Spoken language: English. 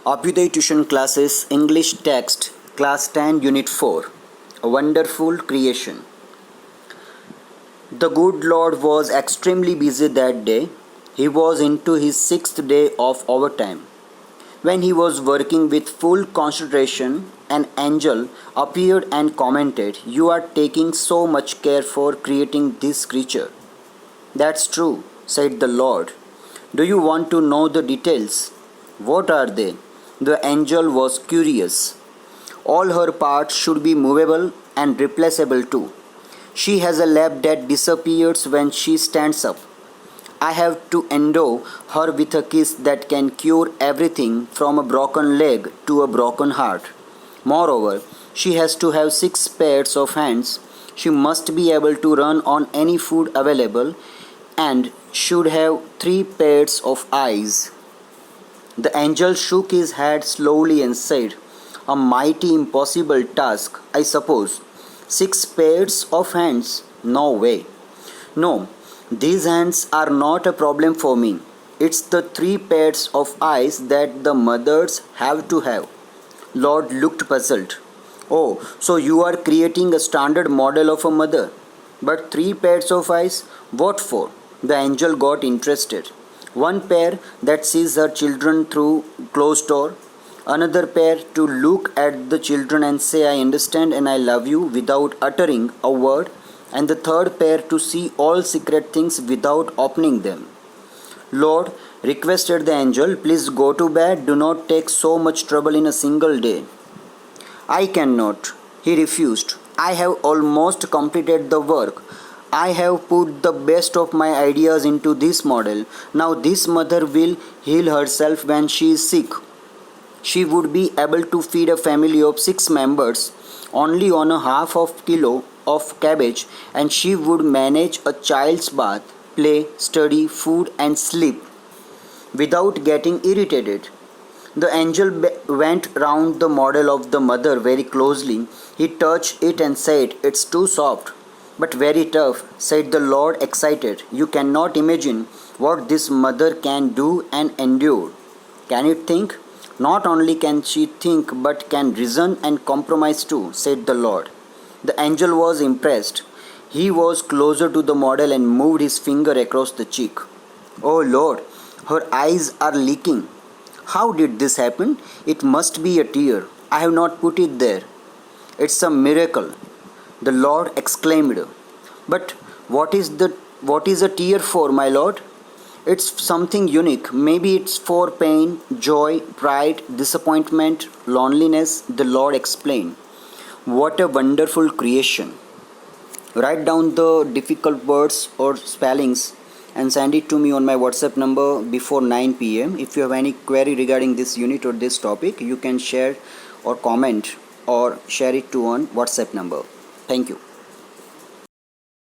Abhyuday Tuition Classes English Text Class 10 Unit 4 A Wonderful Creation. The good Lord was extremely busy that day. He was into his 6th day of overtime. When he was working with full concentration, an angel appeared and commented, "You are taking so much care for creating this creature." "That's true," said the Lord. "Do you want to know the details?" "What are they?" The angel was curious. "All her parts should be movable and replaceable too. She has a lap that disappears when she stands up. I have to endow her with a kiss that can cure everything from a broken leg to a broken heart. Moreover, she has to have 6 pairs of hands. She must be able to run on any food available and should have 3 pairs of eyes." The angel shook his head slowly and said, "A mighty impossible task, I suppose. 6 pairs of hands? No way. No, these hands are not a problem for me. It's the 3 pairs of eyes that the mothers have to have." Lord looked puzzled. "Oh, so you are creating a standard model of a mother. But 3 pairs of eyes? What for?" The angel got interested. "1 pair that sees her children through closed door, another pair to look at the children and say, 'I understand and I love you' without uttering a word, and the 3rd pair to see all secret things without opening them." "Lord," requested the angel, "please go to bed. Do not take so much trouble in a single day." "I cannot," he refused. "I have almost completed the work. I have put the best of my ideas into this model. Now this mother will heal herself when she is sick. She would be able to feed a family of 6 members only on a half of kilo of cabbage, and she would manage a child's bath, play, study, food and sleep without getting irritated." The angel went round the model of the mother very closely. He touched it and said, "It's too soft." "But very tough," said the Lord, excited. "You cannot imagine what this mother can do and endure." "Can it think?" "Not only can she think, but can reason and compromise too," said the Lord. The angel was impressed. He was closer to the model and moved his finger across the cheek. "Oh Lord, her eyes are leaking. How did this happen? It must be a tear. I have not put it there." "It's a miracle," the Lord exclaimed. "But what is a tear for, my Lord?" "It's something unique. Maybe it's for pain, joy, pride, disappointment, loneliness," the Lord explained. What a wonderful creation. Write down the difficult words or spellings and send it to me on my WhatsApp number before 9 p.m. If you have any query regarding this unit or this topic, you can share or comment or share it to on WhatsApp number. Thank you.